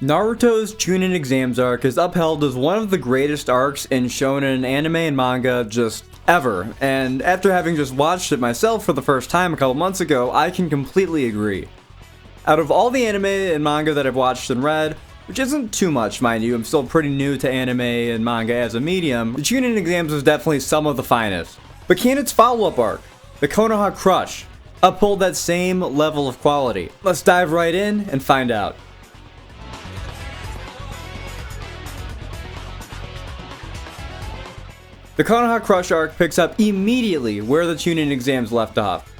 Naruto's Chunin Exams arc is upheld as one of the greatest arcs in shonen anime and manga just ever, and after having just watched it myself for the first time a couple months ago, I can completely agree. Out of all the anime and manga that I've watched and read, which isn't too much, mind you, I'm still pretty new to anime and manga as a medium, the Chunin Exams is definitely some of the finest. But can its follow-up arc, the Konoha Crush, uphold that same level of quality? Let's dive right in and find out. The Konoha Crush arc picks up immediately where the Chunin Exams left off.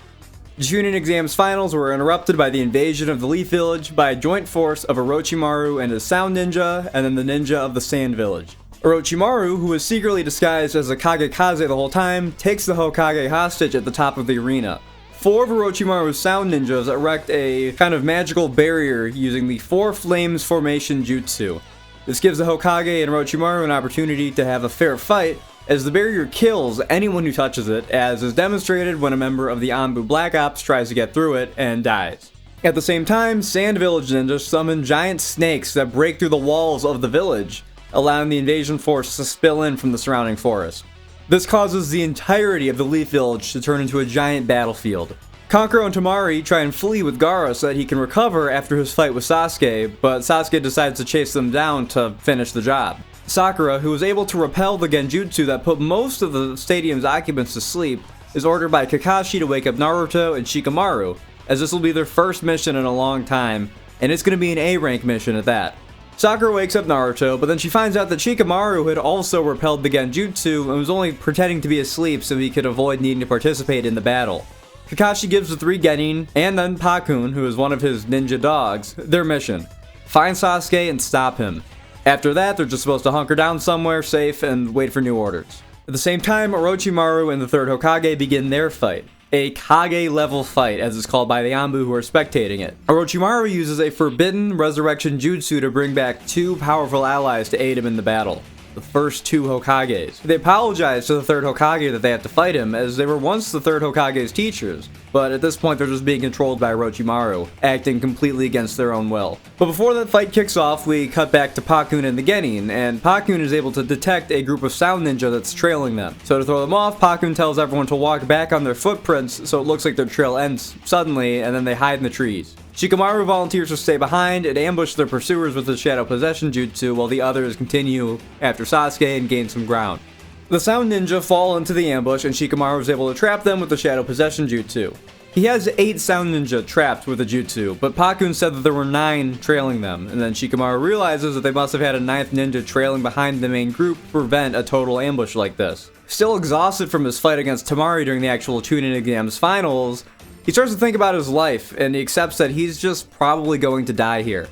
The Chunin Exams finals were interrupted by the invasion of the Leaf Village by a joint force of Orochimaru and his Sound Ninja, and then the ninja of the Sand Village. Orochimaru, who was secretly disguised as a Kage-kaze the whole time, takes the Hokage hostage at the top of the arena. Four of Orochimaru's Sound Ninjas erect a kind of magical barrier using the Four Flames Formation Jutsu. This gives the Hokage and Orochimaru an opportunity to have a fair fight, as the barrier kills anyone who touches it, as is demonstrated when a member of the Anbu Black Ops tries to get through it and dies. At the same time, Sand Village ninjas summon giant snakes that break through the walls of the village, allowing the invasion force to spill in from the surrounding forest. This causes the entirety of the Leaf Village to turn into a giant battlefield. Kankuro and Temari try and flee with Gaara so that he can recover after his fight with Sasuke, but Sasuke decides to chase them down to finish the job. Sakura, who was able to repel the genjutsu that put most of the stadium's occupants to sleep, is ordered by Kakashi to wake up Naruto and Shikamaru, as this will be their first mission in a long time, and it's going to be an A-rank mission at that. Sakura wakes up Naruto, but then she finds out that Shikamaru had also repelled the genjutsu and was only pretending to be asleep so he could avoid needing to participate in the battle. Kakashi gives the three genin, and then Pakun, who is one of his ninja dogs, their mission: find Sasuke and stop him. After that, they're just supposed to hunker down somewhere safe and wait for new orders. At the same time, Orochimaru and the third Hokage begin their fight. A Kage-level fight, as it's called by the Anbu who are spectating it. Orochimaru uses a forbidden resurrection jutsu to bring back two powerful allies to aid him in the battle. The first two Hokages. They apologize to the third Hokage that they have to fight him, as they were once the third Hokage's teachers, but at this point they're just being controlled by Orochimaru, acting completely against their own will. But before that fight kicks off, we cut back to Pakun and the genin, and Pakun is able to detect a group of Sound Ninja that's trailing them. So to throw them off, Pakun tells everyone to walk back on their footprints so it looks like their trail ends suddenly, and then they hide in the trees. Shikamaru volunteers to stay behind and ambush their pursuers with his Shadow Possession Jutsu, while the others continue after Sasuke and gain some ground. The Sound Ninja fall into the ambush, and Shikamaru is able to trap them with the Shadow Possession Jutsu. He has 8 Sound Ninja trapped with the Jutsu, but Pakun said that there were 9 trailing them, and then Shikamaru realizes that they must have had a 9th ninja trailing behind the main group to prevent a total ambush like this. Still exhausted from his fight against Temari during the actual Chunin Exams finals, he starts to think about his life, and he accepts that he's just probably going to die here.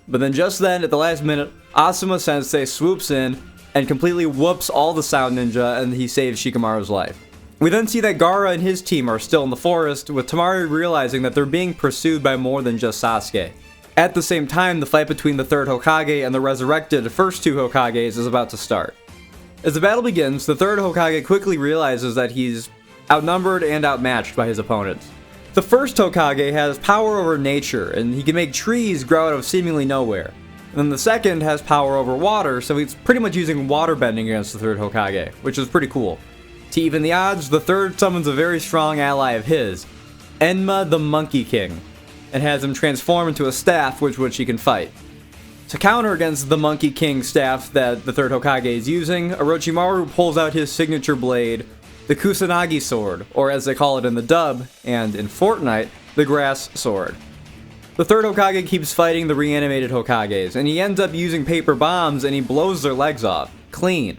But then just then, at the last minute, Asuma Sensei swoops in and completely whoops all the Sound Ninja, and he saves Shikamaru's life. We then see that Gaara and his team are still in the forest, with Temari realizing that they're being pursued by more than just Sasuke. At the same time, the fight between the third Hokage and the resurrected first two Hokages is about to start. As the battle begins, the third Hokage quickly realizes that he's outnumbered and outmatched by his opponents. The first Hokage has power over nature, and he can make trees grow out of seemingly nowhere. And then the second has power over water, so he's pretty much using water bending against the third Hokage, which is pretty cool. To even the odds, the third summons a very strong ally of his, Enma the Monkey King, and has him transform into a staff with which he can fight. To counter against the Monkey King's staff that the third Hokage is using, Orochimaru pulls out his signature blade, the Kusanagi Sword, or as they call it in the dub, and in Fortnite, the Grass Sword. The third Hokage keeps fighting the reanimated Hokages, and he ends up using paper bombs and he blows their legs off, clean.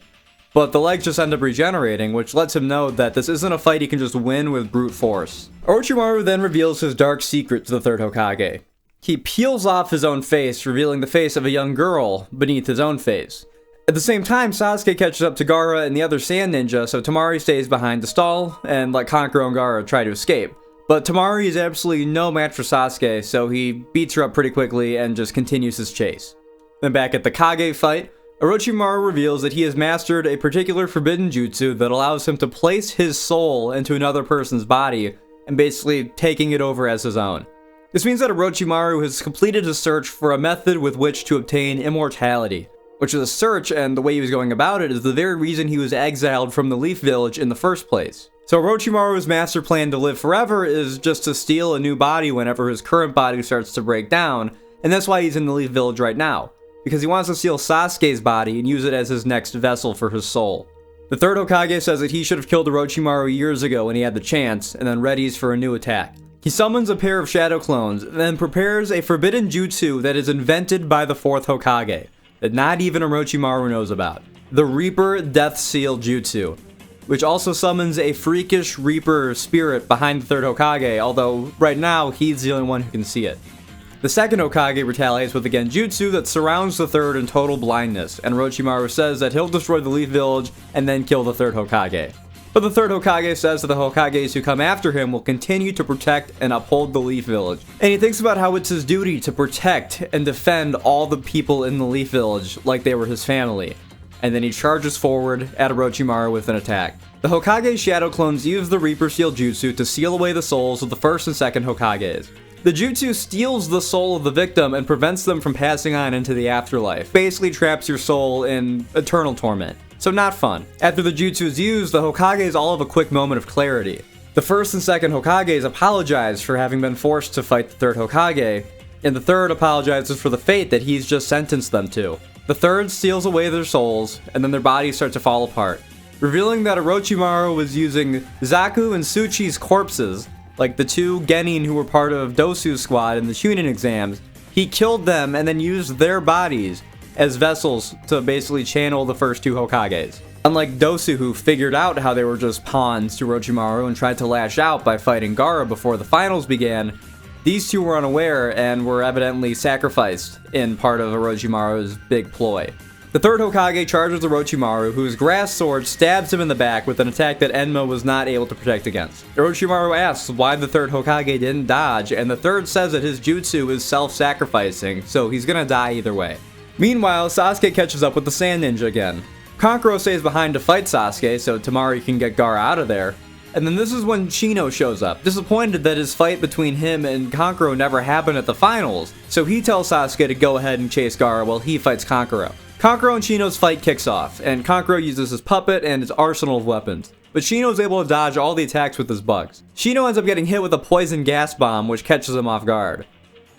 But the legs just end up regenerating, which lets him know that this isn't a fight he can just win with brute force. Orochimaru then reveals his dark secret to the third Hokage. He peels off his own face, revealing the face of a young girl beneath his own face. At the same time, Sasuke catches up to Gaara and the other Sand Ninja, so Temari stays behind to stall and let Kankuro and Gaara try to escape. But Temari is absolutely no match for Sasuke, so he beats her up pretty quickly and just continues his chase. Then back at the Kage fight, Orochimaru reveals that he has mastered a particular forbidden jutsu that allows him to place his soul into another person's body and basically taking it over as his own. This means that Orochimaru has completed his search for a method with which to obtain immortality, which is a search, and the way he was going about it is the very reason he was exiled from the Leaf Village in the first place. So Orochimaru's master plan to live forever is just to steal a new body whenever his current body starts to break down, and that's why he's in the Leaf Village right now, because he wants to steal Sasuke's body and use it as his next vessel for his soul. The third Hokage says that he should have killed Orochimaru years ago when he had the chance, and then readies for a new attack. He summons a pair of shadow clones, and then prepares a forbidden jutsu that is invented by the fourth Hokage, that not even Orochimaru knows about. The Reaper Death Seal Jutsu, which also summons a freakish Reaper spirit behind the third Hokage, although right now he's the only one who can see it. The second Hokage retaliates with a genjutsu that surrounds the third in total blindness, and Orochimaru says that he'll destroy the Leaf Village and then kill the third Hokage. But the third Hokage says that the Hokages who come after him will continue to protect and uphold the Leaf Village. And he thinks about how it's his duty to protect and defend all the people in the Leaf Village like they were his family. And then he charges forward at Orochimaru with an attack. The Hokage shadow clones use the Reaper Seal Jutsu to seal away the souls of the first and second Hokages. The jutsu steals the soul of the victim and prevents them from passing on into the afterlife. Basically traps your soul in eternal torment. So not fun. After the jutsu is used, the Hokages all have a quick moment of clarity. The first and second Hokages apologize for having been forced to fight the third Hokage, and the third apologizes for the fate that he's just sentenced them to. The third steals away their souls, and then their bodies start to fall apart, revealing that Orochimaru was using Zaku and Tsuchi's corpses, like the two genin who were part of Dosu's squad in the Chunin exams. He killed them and then used their bodies as vessels to basically channel the first two Hokages. Unlike Dosu, who figured out how they were just pawns to Orochimaru and tried to lash out by fighting Gaara before the finals began, these two were unaware and were evidently sacrificed in part of Orochimaru's big ploy. The third Hokage charges Orochimaru, whose grass sword stabs him in the back with an attack that Enma was not able to protect against. Orochimaru asks why the third Hokage didn't dodge, and the third says that his jutsu is self-sacrificing, so he's gonna die either way. Meanwhile, Sasuke catches up with the Sand Ninja again. Kankuro stays behind to fight Sasuke so Temari can get Gaara out of there. And then this is when Shino shows up, disappointed that his fight between him and Kankuro never happened at the finals, so he tells Sasuke to go ahead and chase Gaara while he fights Kankuro. Kankuro and Shino's fight kicks off, and Kankuro uses his puppet and his arsenal of weapons, but Shino's able to dodge all the attacks with his bugs. Shino ends up getting hit with a poison gas bomb, which catches him off guard.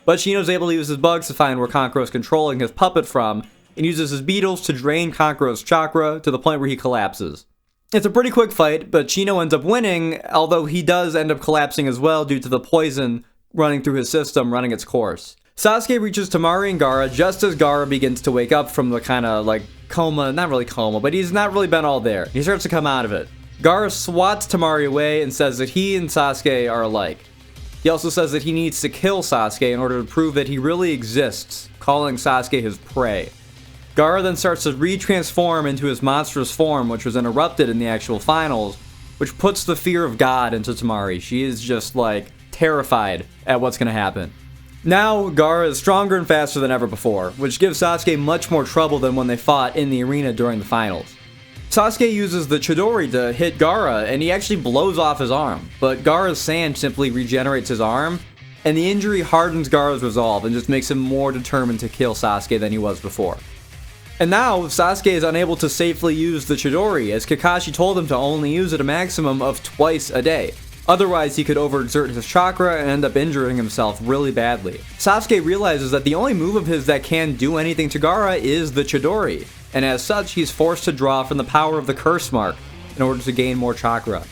But Shino's able to use his bugs to find where Kankuro's controlling his puppet from, and uses his beetles to drain Kankuro's chakra to the point where he collapses. It's a pretty quick fight, but Shino ends up winning, although he does end up collapsing as well due to the poison running through his system running its course. Sasuke reaches Temari and Gaara just as Gaara begins to wake up from the kind of like coma, not really coma, but he's not really been all there. He starts to come out of it. Gaara swats Temari away and says that he and Sasuke are alike. He also says that he needs to kill Sasuke in order to prove that he really exists, calling Sasuke his prey. Gaara then starts to re-transform into his monstrous form, which was interrupted in the actual finals, which puts the fear of God into Temari. She is just like terrified at what's going to happen. Now, Gaara is stronger and faster than ever before, which gives Sasuke much more trouble than when they fought in the arena during the finals. Sasuke uses the Chidori to hit Gaara, and he actually blows off his arm, but Gaara's sand simply regenerates his arm, and the injury hardens Gaara's resolve and just makes him more determined to kill Sasuke than he was before. And now, Sasuke is unable to safely use the Chidori, as Kakashi told him to only use it a maximum of twice a day. Otherwise, he could overexert his chakra and end up injuring himself really badly. Sasuke realizes that the only move of his that can do anything to Gaara is the Chidori, and as such, he's forced to draw from the power of the curse mark in order to gain more chakra.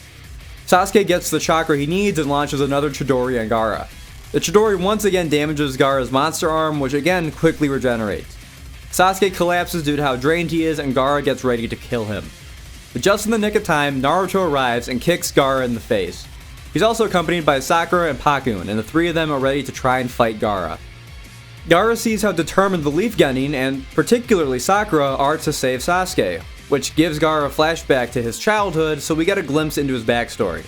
Sasuke gets the chakra he needs and launches another Chidori on Gaara. The Chidori once again damages Gaara's monster arm, which again quickly regenerates. Sasuke collapses due to how drained he is, and Gaara gets ready to kill him. But just in the nick of time, Naruto arrives and kicks Gaara in the face. He's also accompanied by Sakura and Pakun, and the three of them are ready to try and fight Gaara. Gaara sees how determined the Leaf Genin, and particularly Sakura, are to save Sasuke, which gives Gaara a flashback to his childhood, so we get a glimpse into his backstory.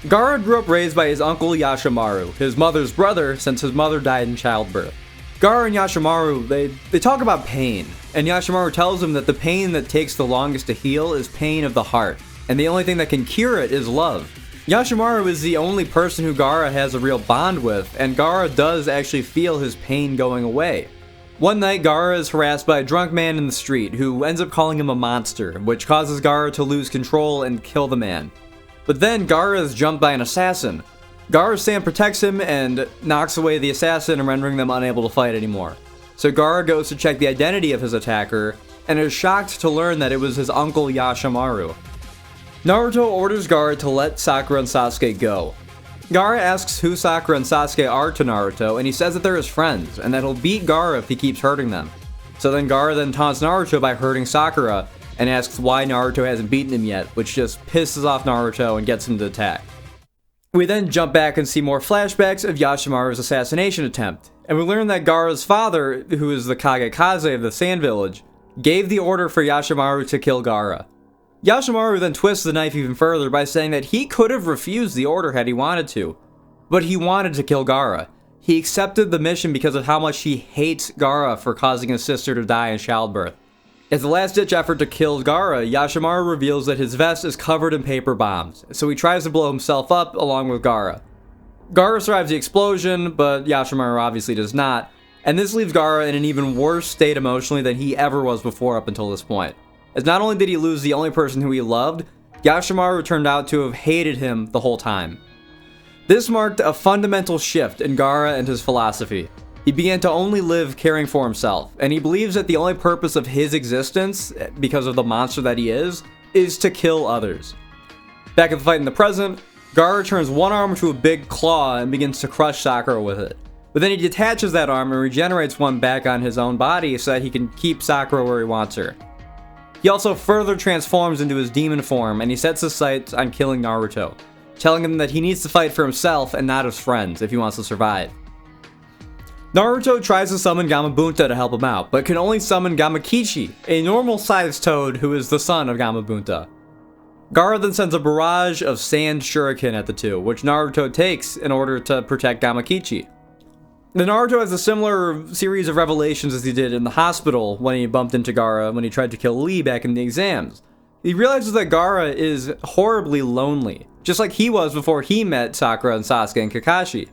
Gaara grew up raised by his uncle Yashimaru, his mother's brother, since his mother died in childbirth. Gaara and Yashimaru, they talk about pain, and Yashimaru tells him that the pain that takes the longest to heal is pain of the heart, and the only thing that can cure it is love. Yashimaru is the only person who Gaara has a real bond with, and Gaara does actually feel his pain going away. One night, Gaara is harassed by a drunk man in the street who ends up calling him a monster, which causes Gaara to lose control and kill the man. But then Gaara is jumped by an assassin. Gaara's stand protects him and knocks away the assassin, rendering them unable to fight anymore. So Gaara goes to check the identity of his attacker, and is shocked to learn that it was his uncle Yashimaru. Naruto orders Gaara to let Sakura and Sasuke go. Gaara asks who Sakura and Sasuke are to Naruto, and he says that they're his friends, and that he'll beat Gaara if he keeps hurting them. So then Gaara then taunts Naruto by hurting Sakura, and asks why Naruto hasn't beaten him yet, which just pisses off Naruto and gets him to attack. We then jump back and see more flashbacks of Yashimaru's assassination attempt, and we learn that Gaara's father, who is the Kage-kaze of the Sand Village, gave the order for Yashimaru to kill Gaara. Yashimaru then twists the knife even further by saying that he could have refused the order had he wanted to, but he wanted to kill Gaara. He accepted the mission because of how much he hates Gaara for causing his sister to die in childbirth. As the last-ditch effort to kill Gaara, Yashimaru reveals that his vest is covered in paper bombs, so he tries to blow himself up along with Gaara. Gaara survives the explosion, but Yashimaru obviously does not, and this leaves Gaara in an even worse state emotionally than he ever was before up until this point. As not only did he lose the only person who he loved, Yashimaru turned out to have hated him the whole time. This marked a fundamental shift in Gaara and his philosophy. He began to only live caring for himself, and he believes that the only purpose of his existence, because of the monster that he is to kill others. Back at the fight in the present, Gaara turns one arm into a big claw and begins to crush Sakura with it. But then he detaches that arm and regenerates one back on his own body so that he can keep Sakura where he wants her. He also further transforms into his demon form, and he sets his sights on killing Naruto, telling him that he needs to fight for himself and not his friends if he wants to survive. Naruto tries to summon Gamabunta to help him out, but can only summon Gamakichi, a normal-sized toad who is the son of Gamabunta. Gaara then sends a barrage of sand shuriken at the two, which Naruto takes in order to protect Gamakichi. The Naruto has a similar series of revelations as he did in the hospital when he bumped into Gaara when he tried to kill Lee back in the exams. He realizes that Gaara is horribly lonely, just like he was before he met Sakura and Sasuke and Kakashi.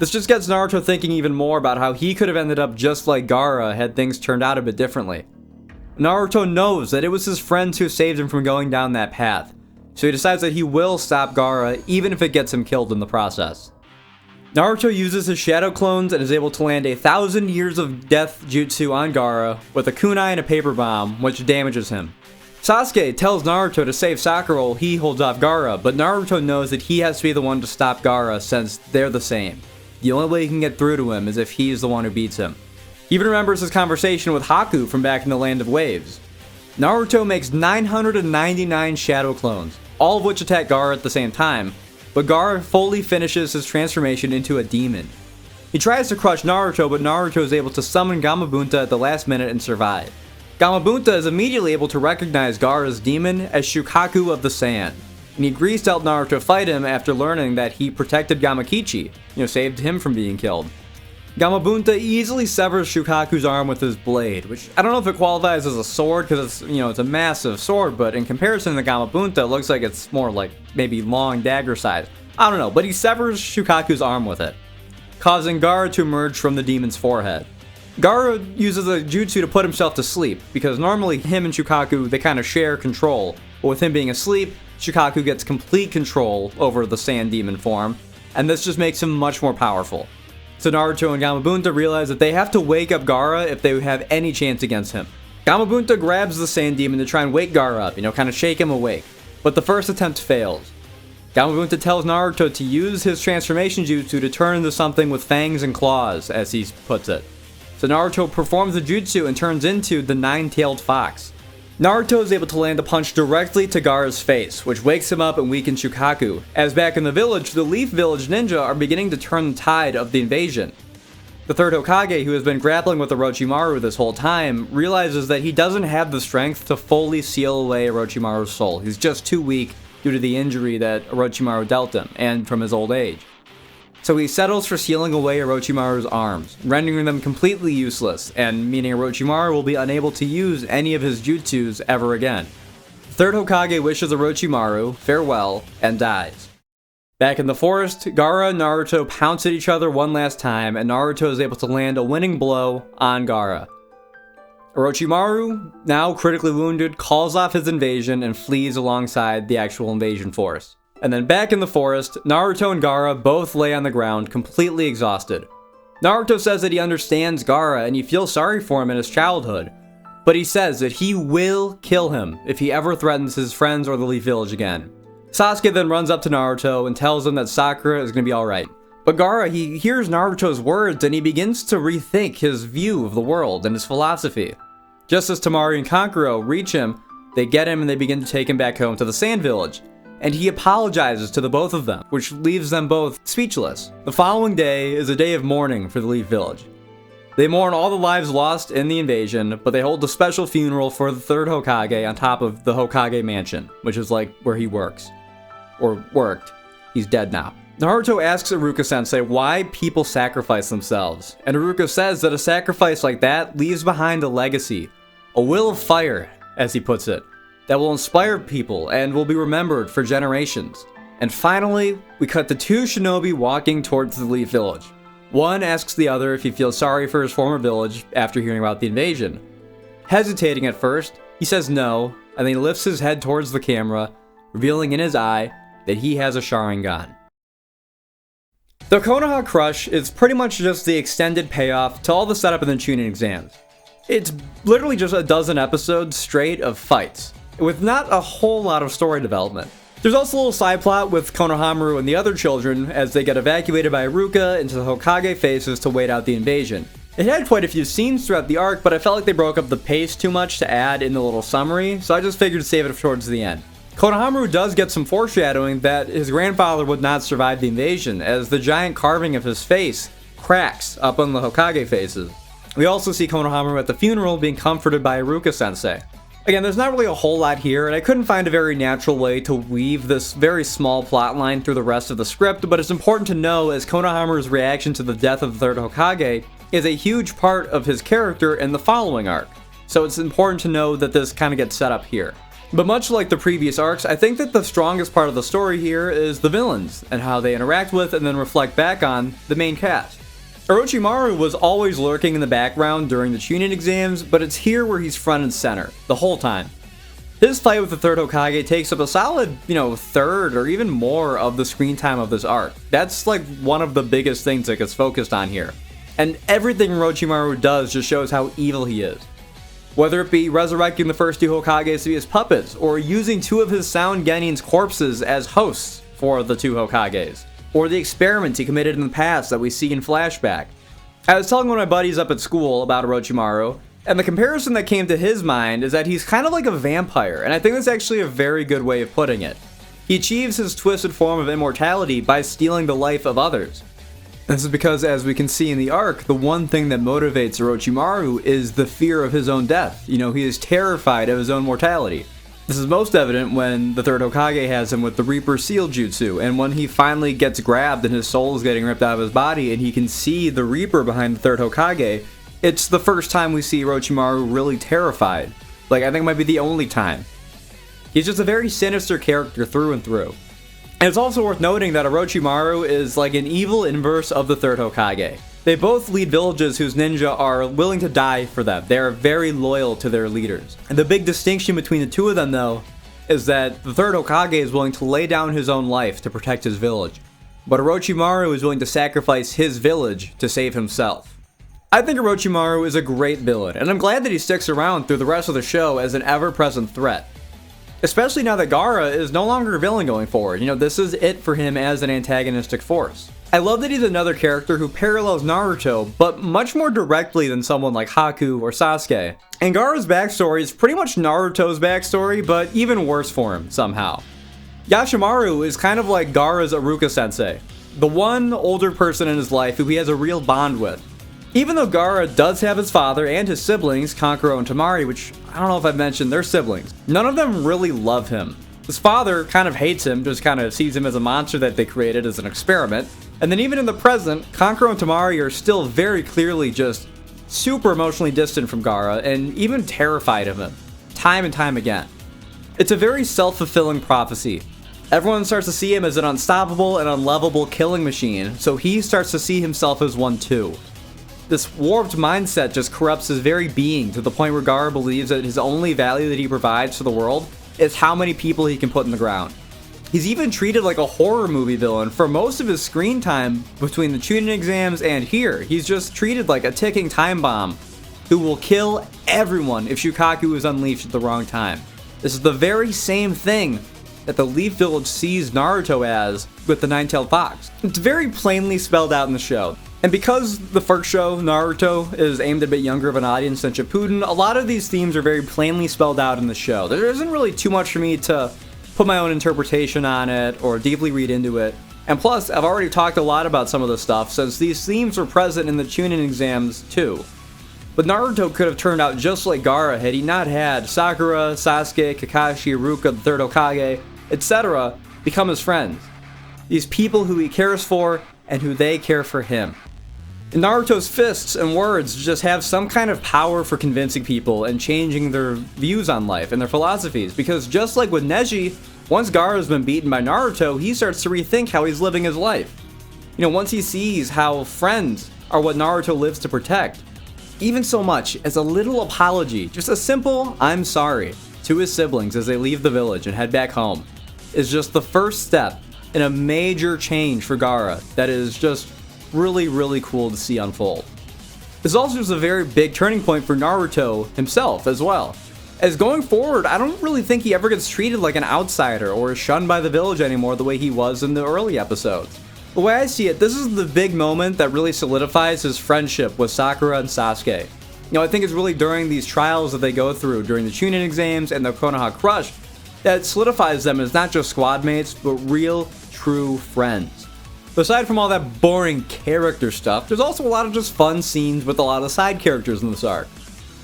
This just gets Naruto thinking even more about how he could have ended up just like Gaara had things turned out a bit differently. Naruto knows that it was his friends who saved him from going down that path, so he decides that he will stop Gaara even if it gets him killed in the process. Naruto uses his shadow clones and is able to land 1,000 years of death jutsu on Gaara with a kunai and a paper bomb, which damages him. Sasuke tells Naruto to save Sakura while he holds off Gaara, but Naruto knows that he has to be the one to stop Gaara since they're the same. The only way he can get through to him is if he's the one who beats him. He even remembers his conversation with Haku from back in the Land of Waves. Naruto makes 999 shadow clones, all of which attack Gaara at the same time, but Gaara fully finishes his transformation into a demon. He tries to crush Naruto, but Naruto is able to summon Gamabunta at the last minute and survive. Gamabunta is immediately able to recognize Gaara's demon as Shukaku of the Sand, and he agrees to help Naruto fight him after learning that he protected Gamakichi, saved him from being killed. Gamabunta easily severs Shukaku's arm with his blade, which I don't know if it qualifies as a sword because it's a massive sword, but in comparison to Gamabunta, it looks like it's more like maybe long dagger size. I don't know, but he severs Shukaku's arm with it, causing Gaara to emerge from the demon's forehead. Gaara uses a jutsu to put himself to sleep, because normally him and Shukaku, they kind of share control, but with him being asleep, Shukaku gets complete control over the sand demon form, and this just makes him much more powerful. So Naruto and Gamabunta realize that they have to wake up Gaara if they have any chance against him. Gamabunta grabs the sand demon to try and wake Gaara up, kind of shake him awake, but the first attempt fails. Gamabunta tells Naruto to use his transformation jutsu to turn into something with fangs and claws, as he puts it. So Naruto performs the jutsu and turns into the nine-tailed fox. Naruto is able to land a punch directly to Gaara's face, which wakes him up and weakens Shukaku, as back in the village, the Leaf Village ninja are beginning to turn the tide of the invasion. The third Hokage, who has been grappling with Orochimaru this whole time, realizes that he doesn't have the strength to fully seal away Orochimaru's soul. He's just too weak due to the injury that Orochimaru dealt him, and from his old age. So he settles for sealing away Orochimaru's arms, rendering them completely useless, and meaning Orochimaru will be unable to use any of his jutsus ever again. The third Hokage wishes Orochimaru farewell and dies. Back in the forest, Gaara and Naruto pounce at each other one last time, and Naruto is able to land a winning blow on Gaara. Orochimaru, now critically wounded, calls off his invasion and flees alongside the actual invasion force. And then back in the forest, Naruto and Gaara both lay on the ground, completely exhausted. Naruto says that he understands Gaara and he feels sorry for him in his childhood, but he says that he will kill him if he ever threatens his friends or the Leaf Village again. Sasuke then runs up to Naruto and tells him that Sakura is going to be alright. But Gaara, he hears Naruto's words and he begins to rethink his view of the world and his philosophy. Just as Temari and Kankuro reach him, they get him and they begin to take him back home to the Sand Village. And he apologizes to the both of them, which leaves them both speechless. The following day is a day of mourning for the Leaf Village. They mourn all the lives lost in the invasion, but they hold a special funeral for the third Hokage on top of the Hokage mansion, which is like where he works. Or worked. He's dead now. Naruto asks Iruka-sensei why people sacrifice themselves, and Iruka says that a sacrifice like that leaves behind a legacy, a will of fire, as he puts it, that will inspire people and will be remembered for generations. And finally, we cut to two shinobi walking towards the Leaf Village. One asks the other if he feels sorry for his former village after hearing about the invasion. Hesitating at first, he says no, and then he lifts his head towards the camera, revealing in his eye that he has a Sharingan. The Konoha Crush is pretty much just the extended payoff to all the setup in the Chunin exams. It's literally just a dozen episodes straight of fights, with not a whole lot of story development. There's also a little side plot with Konohamaru and the other children as they get evacuated by Iruka into the Hokage faces to wait out the invasion. It had quite a few scenes throughout the arc, but I felt like they broke up the pace too much to add in the little summary, so I just figured to save it towards the end. Konohamaru does get some foreshadowing that his grandfather would not survive the invasion, as the giant carving of his face cracks up on the Hokage faces. We also see Konohamaru at the funeral being comforted by Iruka-sensei. Again, there's not really a whole lot here, and I couldn't find a very natural way to weave this very small plotline through the rest of the script, but it's important to know as Konohamaru's reaction to the death of the third Hokage is a huge part of his character in the following arc. So it's important to know that this kind of gets set up here. But much like the previous arcs, I think that the strongest part of the story here is the villains, and how they interact with and then reflect back on the main cast. Orochimaru was always lurking in the background during the Chunin exams, but it's here where he's front and center, the whole time. His fight with the third Hokage takes up a solid, third or even more of the screen time of this arc. That's like one of the biggest things that gets focused on here. And everything Orochimaru does just shows how evil he is. Whether it be resurrecting the first two Hokages to be his puppets, or using two of his Sound Genin's corpses as hosts for the two Hokages, or the experiments he committed in the past that we see in flashback. I was telling one of my buddies up at school about Orochimaru, and the comparison that came to his mind is that he's kind of like a vampire, and I think that's actually a very good way of putting it. He achieves his twisted form of immortality by stealing the life of others. This is because, as we can see in the arc, the one thing that motivates Orochimaru is the fear of his own death. He is terrified of his own mortality. This is most evident when the third Hokage has him with the Reaper Seal Jutsu, and when he finally gets grabbed and his soul is getting ripped out of his body and he can see the Reaper behind the third Hokage, it's the first time we see Orochimaru really terrified. I think it might be the only time. He's just a very sinister character through and through. And it's also worth noting that Orochimaru is like an evil inverse of the third Hokage. They both lead villages whose ninja are willing to die for them. They are very loyal to their leaders. And the big distinction between the two of them, though, is that the third Hokage is willing to lay down his own life to protect his village, but Orochimaru is willing to sacrifice his village to save himself. I think Orochimaru is a great villain, and I'm glad that he sticks around through the rest of the show as an ever-present threat. Especially now that Gaara is no longer a villain going forward. This is it for him as an antagonistic force. I love that he's another character who parallels Naruto, but much more directly than someone like Haku or Sasuke. And Gaara's backstory is pretty much Naruto's backstory, but even worse for him, somehow. Yashimaru is kind of like Gaara's Iruka-sensei, the one older person in his life who he has a real bond with. Even though Gaara does have his father and his siblings, Kankuro and Temari, which I don't know if I've mentioned, they're siblings, none of them really love him. His father kind of hates him, just kind of sees him as a monster that they created as an experiment. And then even in the present, Kankuro and Temari are still very clearly just super emotionally distant from Gaara and even terrified of him, time and time again. It's a very self-fulfilling prophecy. Everyone starts to see him as an unstoppable and unlovable killing machine, so he starts to see himself as one too. This warped mindset just corrupts his very being to the point where Gaara believes that his only value that he provides to the world is how many people he can put in the ground. He's even treated like a horror movie villain for most of his screen time between the Chunin exams and here. He's just treated like a ticking time bomb who will kill everyone if Shukaku is unleashed at the wrong time. This is the very same thing that the Leaf Village sees Naruto as with the Nine-Tailed Fox. It's very plainly spelled out in the show. And because the first show, Naruto, is aimed at a bit younger of an audience than Shippuden, a lot of these themes are very plainly spelled out in the show. There isn't really too much for me to put my own interpretation on it or deeply read into it. And plus, I've already talked a lot about some of this stuff since these themes were present in the Chunin exams too. But Naruto could have turned out just like Gaara had he not had Sakura, Sasuke, Kakashi, Iruka, the third Hokage, etc. become his friends. These people who he cares for and who they care for him. Naruto's fists and words just have some kind of power for convincing people and changing their views on life and their philosophies, because just like with Neji, once Gaara's been beaten by Naruto, he starts to rethink how he's living his life. Once he sees how friends are what Naruto lives to protect, even so much as a little apology, just a simple "I'm sorry" to his siblings as they leave the village and head back home, is just the first step in a major change for Gaara that is just really, really cool to see unfold. This also is a very big turning point for Naruto himself as well, as going forward, I don't really think he ever gets treated like an outsider or is shunned by the village anymore the way he was in the early episodes. The way I see it, this is the big moment that really solidifies his friendship with Sakura and Sasuke. I think it's really during these trials that they go through during the Chunin exams and the Konoha Crush that solidifies them as not just squad mates, but real, true friends. Aside from all that boring character stuff, there's also a lot of just fun scenes with a lot of side characters in this arc.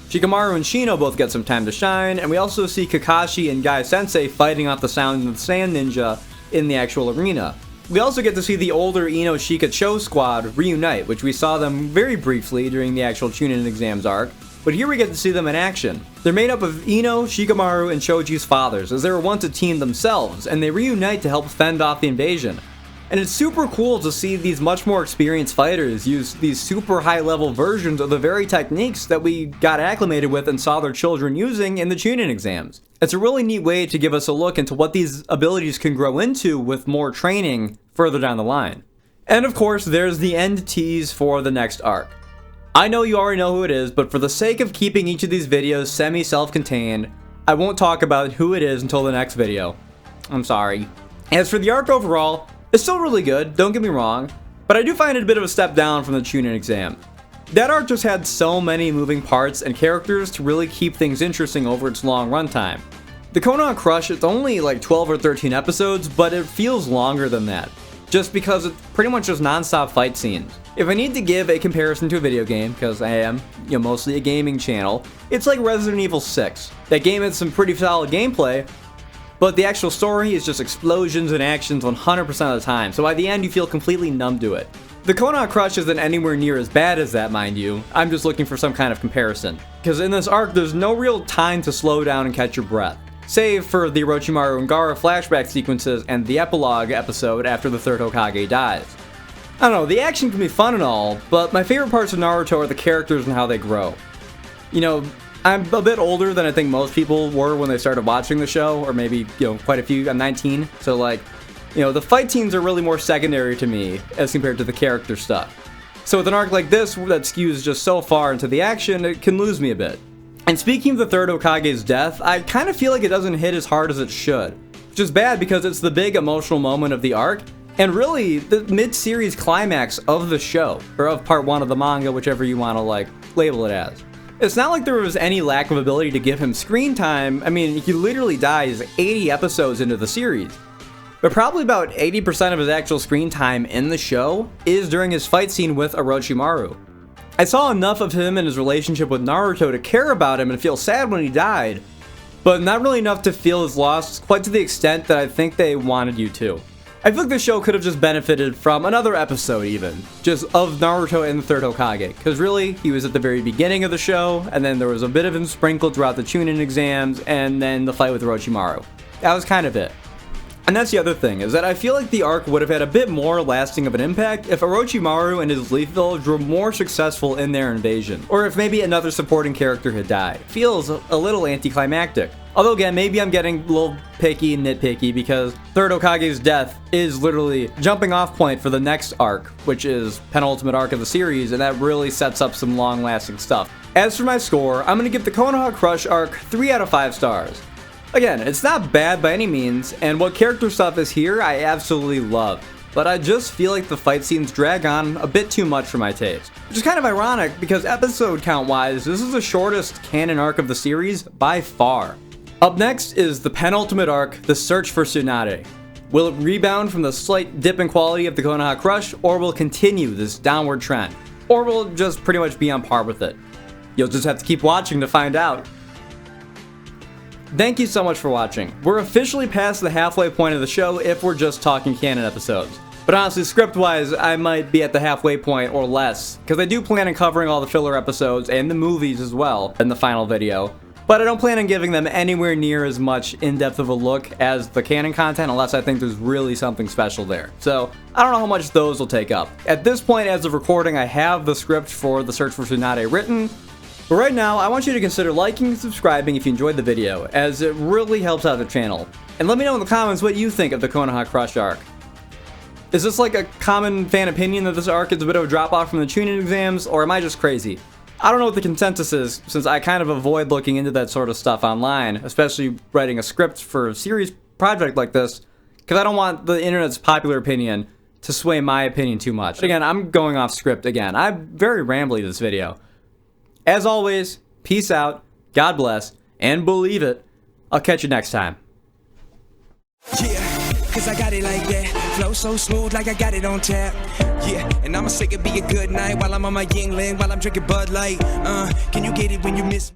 Shikamaru and Shino both get some time to shine, and we also see Kakashi and Guy Sensei fighting off the Sound of the Sand Ninja in the actual arena. We also get to see the older Ino Shika Cho squad reunite, which we saw them very briefly during the actual Chunin exams arc, but here we get to see them in action. They're made up of Ino, Shikamaru, and Choji's fathers, as they were once a team themselves, and they reunite to help fend off the invasion. And it's super cool to see these much more experienced fighters use these super high level versions of the very techniques that we got acclimated with and saw their children using in the Chunin exams. It's a really neat way to give us a look into what these abilities can grow into with more training further down the line. And of course, there's the end tease for the next arc. I know you already know who it is, but for the sake of keeping each of these videos semi-self-contained, I won't talk about who it is until the next video. I'm sorry. As for the arc overall, it's still really good, don't get me wrong, but I do find it a bit of a step down from the Chunin exam. That arc just had so many moving parts and characters to really keep things interesting over its long runtime. The Konoha Crush, it's only like 12 or 13 episodes, but it feels longer than that, just because it's pretty much just non-stop fight scenes. If I need to give a comparison to a video game, because I am, mostly a gaming channel, it's like Resident Evil 6. That game had some pretty solid gameplay, but the actual story is just explosions and actions 100% of the time, so by the end you feel completely numb to it. The Konoha Crush isn't anywhere near as bad as that, mind you. I'm just looking for some kind of comparison. Because in this arc, there's no real time to slow down and catch your breath, save for the Orochimaru and Gaara flashback sequences and the epilogue episode after the third Hokage dies. I don't know, the action can be fun and all, but my favorite parts of Naruto are the characters and how they grow. I'm a bit older than I think most people were when they started watching the show, or maybe, quite a few. I'm 19, so the fight scenes are really more secondary to me as compared to the character stuff. So with an arc like this that skews just so far into the action, it can lose me a bit. And speaking of the third Hokage's death, I kind of feel like it doesn't hit as hard as it should, which is bad because it's the big emotional moment of the arc, and really the mid-series climax of the show, or of part 1 of the manga, whichever you want to label it as. It's not like there was any lack of ability to give him screen time. I mean, he literally dies 80 episodes into the series. But probably about 80% of his actual screen time in the show is during his fight scene with Orochimaru. I saw enough of him and his relationship with Naruto to care about him and feel sad when he died, but not really enough to feel his loss quite to the extent that I think they wanted you to. I feel like the show could have just benefited from another episode even, just of Naruto and the third Hokage, because really, he was at the very beginning of the show, and then there was a bit of him sprinkled throughout the Chunin exams, and then the fight with Orochimaru. That was kind of it. And that's the other thing, is that I feel like the arc would have had a bit more lasting of an impact if Orochimaru and his Leaf Village were more successful in their invasion, or if maybe another supporting character had died. Feels a little anticlimactic. Although again, maybe I'm getting a little picky and nitpicky because Third Hokage's death is literally jumping off point for the next arc, which is penultimate arc of the series, and that really sets up some long-lasting stuff. As for my score, I'm going to give the Konoha Crush arc 3 out of 5 stars. Again, it's not bad by any means, and what character stuff is here I absolutely love, but I just feel like the fight scenes drag on a bit too much for my taste. Which is kind of ironic because episode count wise, this is the shortest canon arc of the series by far. Up next is the penultimate arc, The Search for Tsunade. Will it rebound from the slight dip in quality of the Konoha Crush, or will it continue this downward trend? Or will it just pretty much be on par with it? You'll just have to keep watching to find out. Thank you so much for watching. We're officially past the halfway point of the show if we're just talking canon episodes. But honestly, script-wise, I might be at the halfway point or less, because I do plan on covering all the filler episodes and the movies as well in the final video. But I don't plan on giving them anywhere near as much in-depth of a look as the canon content unless I think there's really something special there. So, I don't know how much those will take up. At this point, as of recording, I have the script for The Search for Tsunade written. But right now, I want you to consider liking and subscribing if you enjoyed the video, as it really helps out the channel. And let me know in the comments what you think of the Konoha Crush arc. Is this like a common fan opinion that this arc is a bit of a drop-off from the Chunin exams, or am I just crazy? I don't know what the consensus is, since I kind of avoid looking into that sort of stuff online, especially writing a script for a series project like this, because I don't want the internet's popular opinion to sway my opinion too much. But again, I'm going off script again. I'm very rambly this video. As always, peace out, God bless, and believe it. I'll catch you next time. Yeah, cause I got it like that. Flow so smooth like I got it on tap. Yeah, and I'ma say it be a good night while I'm on my Yingling, while I'm drinking Bud Light. Can you get it when you miss